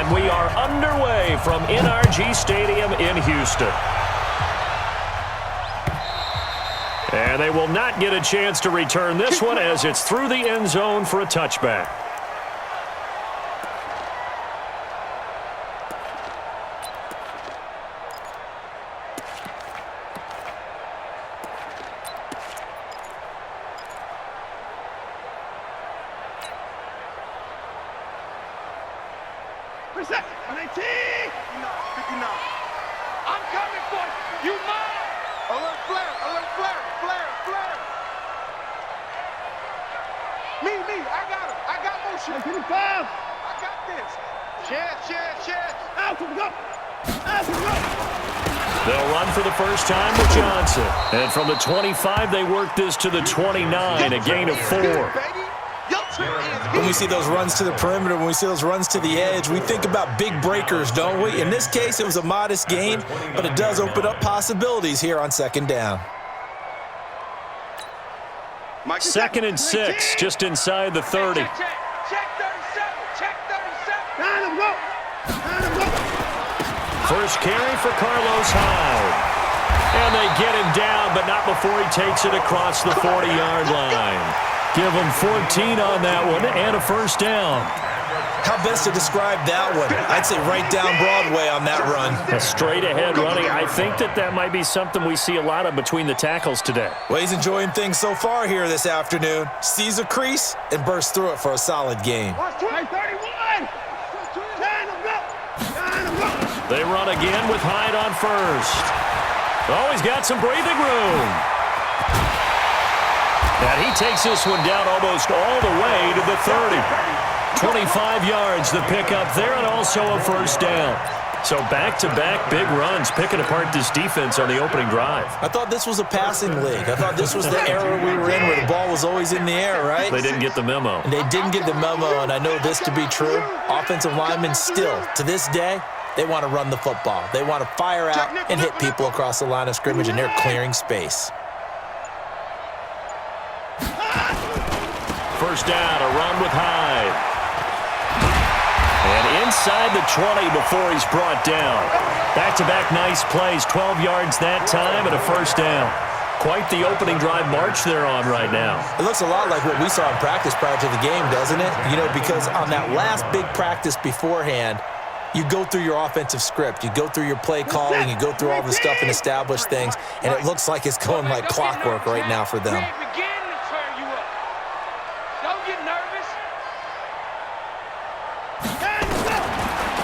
And we are underway from NRG Stadium in Houston. And they will not get a chance to return this one as it's through the end zone for a touchback. I'm coming for you. You mine. Alert flare, alert flare, flare, flare. Me, I got him. I got motion. I got this. Share. Out to go. They'll run for the first time with Johnson. And from the 25, they work this to the 29, a gain of 4. When we see those runs to the perimeter, when we see those runs to the edge, we think about big breakers, don't we? In this case, it was a modest gain, but it does open up possibilities here on second down. 2nd and 6, just inside the 30. Check 37. Check 37. First carry for Carlos Hyde. And they get him down, but not before he takes it across the 40-yard line. Give him 14 on that one and a first down. How best to describe that one? I'd say right down Broadway on that run. A straight-ahead running. I think that might be something we see a lot of between the tackles today. Well, he's enjoying things so far here this afternoon. Sees a crease and bursts through it for a solid gain. 31. They run again with Hyde on first. Oh, he's got some breathing room. And he takes this one down almost all the way to the 30. 25 yards the pickup there, and also a first down. So back-to-back big runs, picking apart this defense on the opening drive. I thought this was a passing league. I thought this was the era we were in where the ball was always in the air, right? They didn't get the memo. And they didn't get the memo, and I know this to be true. Offensive linemen still, to this day, they want to run the football. They want to fire out and hit people across the line of scrimmage, and they're clearing space. First down, a run with Hyde. And inside the 20 before he's brought down. Back-to-back nice plays, 12 yards that time and a first down. Quite the opening drive march they're on right now. It looks a lot like what we saw in practice prior to the game, doesn't it? You know, because on that last big practice beforehand, you go through your offensive script. You go through your play calling. You go through all the stuff and establish things. And it looks like it's going like clockwork right now for them.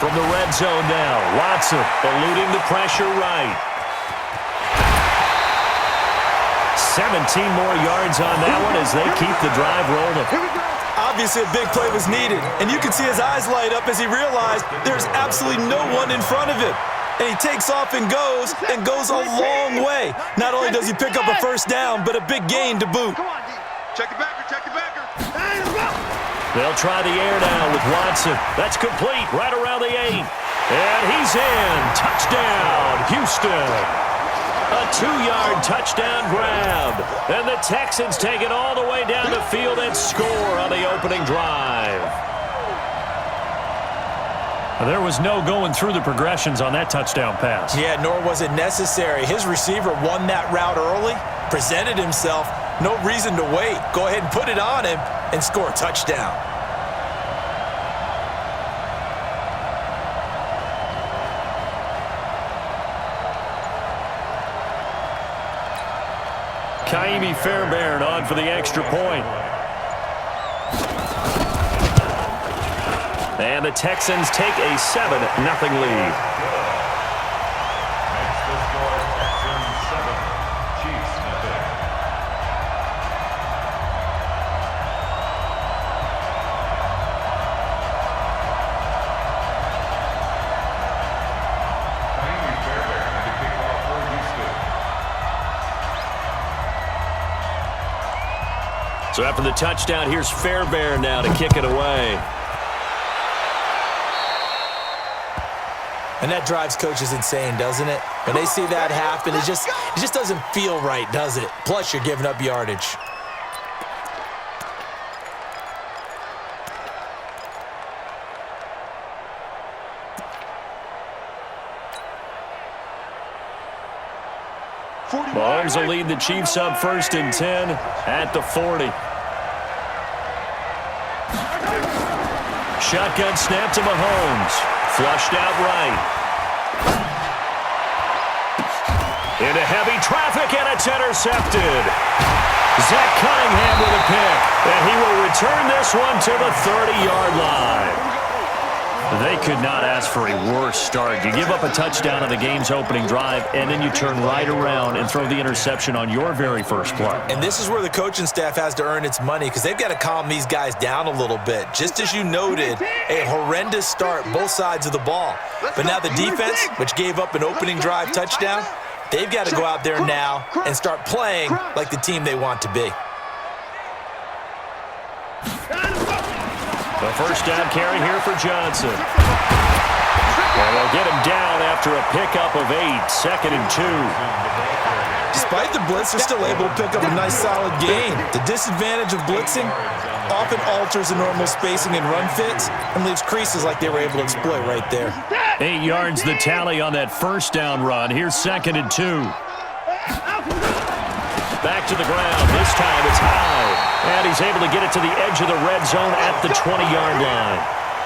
From the red zone now, Watson eluding the pressure right. 17 more yards on that one as they keep the drive rolling. Obviously, a big play was needed, and you can see his eyes light up as he realized there's absolutely no one in front of him. And he takes off and goes a long way. Not only does he pick up a first down, but a big gain to boot. Check it backer, check it backer. They'll try the air now with Watson. That's complete right around the 8. And he's in. Touchdown, Houston. A 2-yard touchdown grab. And the Texans take it all the way down the field and score on the opening drive. There was no going through the progressions on that touchdown pass. Yeah, nor was it necessary. His receiver won that route early, presented himself. No reason to wait. Go ahead and put it on him and score a touchdown. Kaimi Fairbairn on for the extra point. And the Texans take a 7-0 lead. So after the touchdown, here's Fairbairn now to kick it away. And that drives coaches insane, doesn't it? When they see that happen, it just doesn't feel right, does it? Plus, you're giving up yardage. Mahomes will lead the Chiefs up 1st and 10 at the 40. Shotgun snap to Mahomes. Flushed out right. Into heavy traffic, and it's intercepted. Zach Cunningham with a pick, and he will return this one to the 30-yard line. They could not ask for a worse start. You give up a touchdown on the game's opening drive, and then you turn right around and throw the interception on your very first play. And this is where the coaching staff has to earn its money because they've got to calm these guys down a little bit. Just as you noted, a horrendous start, both sides of the ball. But now the defense, which gave up an opening drive touchdown, they've got to go out there now and start playing like the team they want to be. The first down carry here for Johnson. And they'll get him down after a pickup of 8, 2nd and 2. Despite the blitz, they're still able to pick up a nice solid gain. The disadvantage of blitzing often alters the normal spacing and run fits and leaves creases like they were able to exploit right there. 8 yards the tally on that first down run. Here's 2nd and 2. Back to the ground. This time it's high. And he's able to get it to the edge of the red zone at the 20-yard line.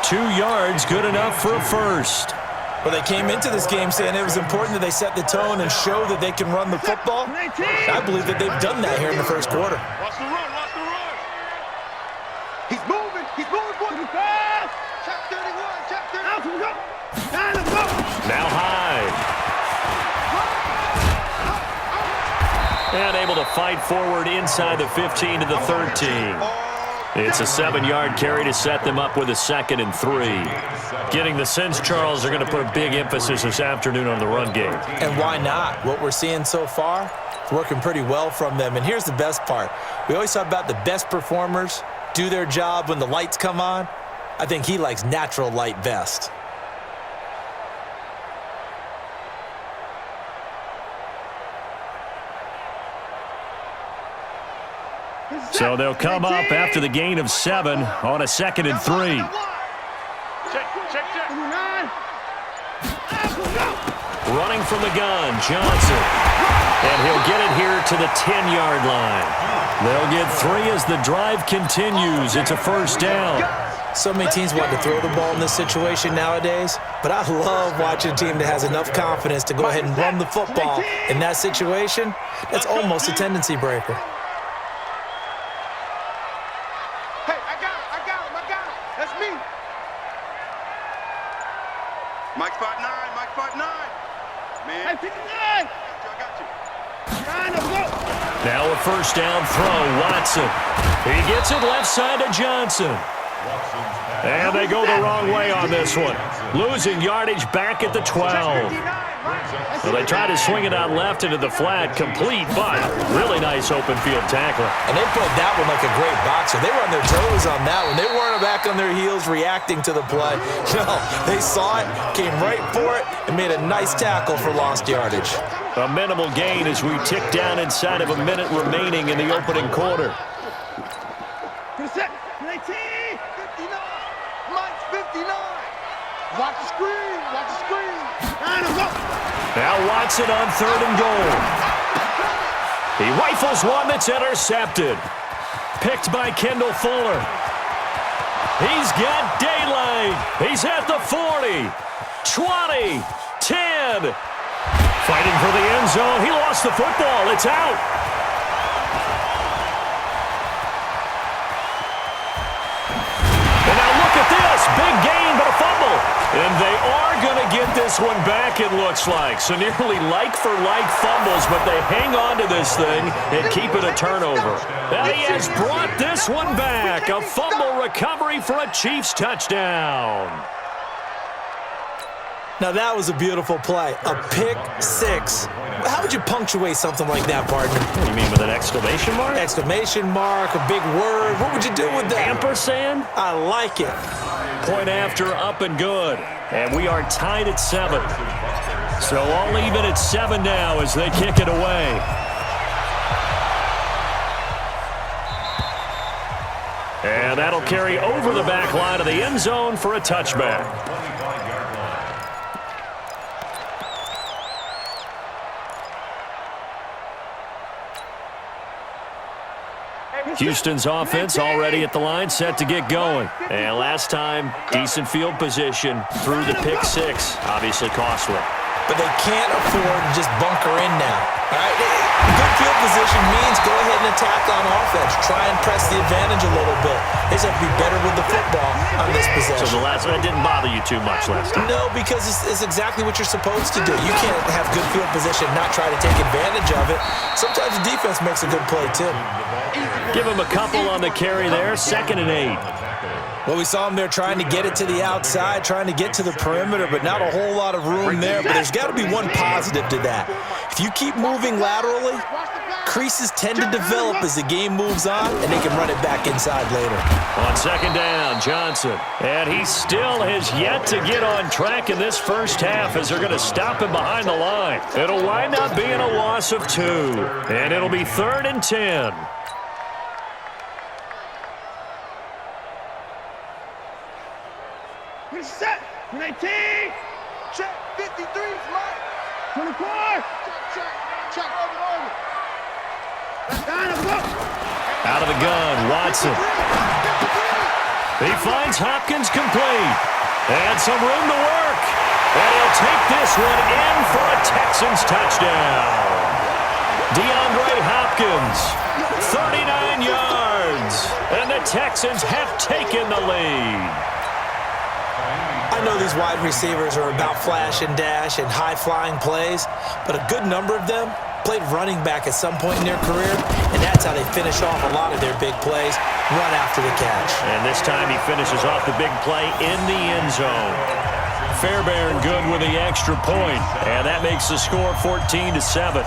2 yards, good enough for a first. Well, they came into this game saying it was important that they set the tone and show that they can run the football. I believe that they've done that here in the first quarter. Watch the run, watch the run. He's moving, boy. Check 31, check 31. Now high. And able to fight forward inside the 15 to the 13. It's a 7-yard carry to set them up with a 2nd and 3. Getting the sense, Charles, they're going to put a big emphasis this afternoon on the run game. And why not? What we're seeing so far is working pretty well from them. And here's the best part. We always talk about the best performers do their job when the lights come on. I think he likes natural light best. So they'll come up after the gain of 7 on a 2nd and 3. Check. Running from the gun, Johnson. And he'll get it here to the 10-yard line. They'll get 3 as the drive continues. It's a first down. So many teams want to throw the ball in this situation nowadays, but I love watching a team that has enough confidence to go ahead and run the football in that situation. That's almost a tendency breaker. That's me. Mike 5'9", Mike 5'9". Man. I got you. Now a first down throw, Watson. He gets it left side to Johnson. And they go the wrong way on this one. Losing yardage back at the 12. So they try to swing it out left into the flat, complete, but really nice open field tackle. And they played that one like a great boxer. They were on their toes on that one. They weren't back on their heels reacting to the play. No, they saw it, came right for it, and made a nice tackle for lost yardage. A minimal gain as we tick down inside of a minute remaining in the opening quarter. 59. Mike's 59. Watch the screen. Watch the screen. Now Watson on 3rd and goal. He rifles one that's intercepted. Picked by Kendall Fuller. He's got daylight. He's at the 40, 20, 10. Fighting for the end zone. He lost the football. It's out. And now look at this. Big gain, but a fumble. And they are going to get this one back, it looks like. So nearly like-for-like fumbles, but they hang on to this thing and keep it a turnover. And he has brought this one back. A fumble recovery for a Chiefs touchdown. Now that was a beautiful play. A pick six. How would you punctuate something like that, partner? What do you mean, with an exclamation mark? Exclamation mark, a big word. What would you do with that? Ampersand? I like it. Point after, up and good. And we are tied at 7. So all even at 7 now as they kick it away. And that'll carry over the back line of the end zone for a touchback. Houston's offense already at the line, set to get going. And last time, decent field position through the pick six. Obviously costly. But they can't afford to just bunker in now. All right? Good field position means go ahead and attack on offense. Try and press the advantage a little bit. They just have to be better with the football on this possession. So the last one didn't bother you too much last time? No, because it's exactly what you're supposed to do. You can't have good field position and not try to take advantage of it. Sometimes the defense makes a good play, too. Give him a couple on the carry there, 2nd and 8. Well, we saw him there trying to get it to the outside, trying to get to the perimeter, but not a whole lot of room there. But there's got to be one positive to that. If you keep moving laterally, creases tend to develop as the game moves on, and they can run it back inside later. On 2nd down, Johnson. And he still has yet to get on track in this first half as they're going to stop him behind the line. It'll wind up being a loss of 2, and it'll be 3rd and 10. Set. 19. Check. 53. Smart. 24. Check. Over. Out of the gun, Watson. He finds Hopkins complete. And some room to work. And he'll take this one in for a Texans touchdown. DeAndre Hopkins, 39 yards. And the Texans have taken the lead. I know these wide receivers are about flash and dash and high-flying plays, but a good number of them played running back at some point in their career, and that's how they finish off a lot of their big plays, run after the catch. And this time he finishes off the big play in the end zone. Fairbairn good with the extra point, and that makes the score 14-7.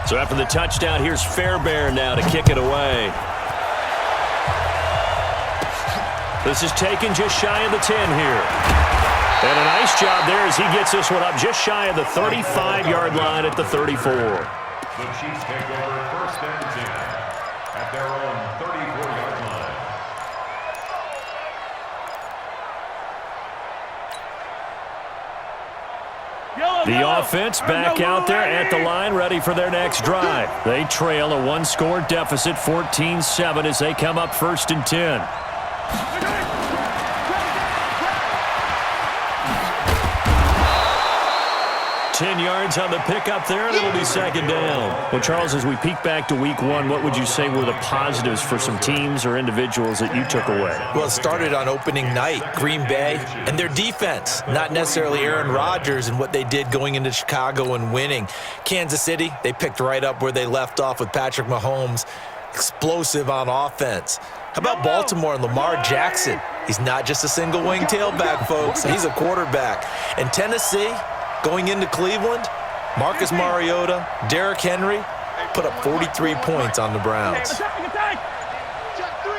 So after the touchdown, here's Fairbairn now to kick it away. This is taken just shy of the 10 here. And a nice job there as he gets this one up just shy of the 35-yard line at the 34. The Chiefs take over 1st and 10 at their own 34-yard line. The offense back out there at the line, ready for their next drive. They trail a one-score deficit, 14-7, as they come up 1st and 10. 10 yards on the pickup there, and it'll be 2nd down. Well, Charles, as we peek back to week 1, what would you say were the positives for some teams or individuals that you took away? Well, it started on opening night, Green Bay, and their defense, not necessarily Aaron Rodgers and what they did going into Chicago and winning. Kansas City, they picked right up where they left off with Patrick Mahomes, explosive on offense. How about Baltimore and Lamar Jackson? He's not just a single-wing tailback, folks. He's a quarterback. And Tennessee, going into Cleveland, Marcus Mariota, Derrick Henry put up 43 points on the Browns. Check 3.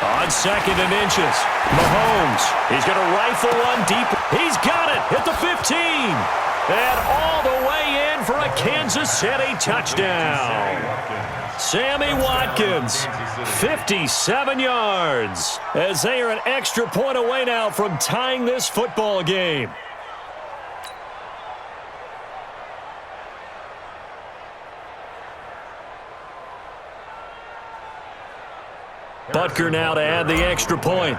On 2nd and inches, Mahomes, he's going to rifle one deep. He's got it at the 15. And all the way in for a Kansas City touchdown. Sammy Watkins, 57 yards, as they are an extra point away now from tying this football game. Butker now to add the extra point.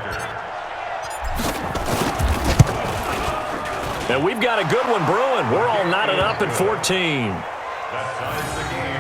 And we've got a good one brewing. We're all knotted up at 14. That ties the game.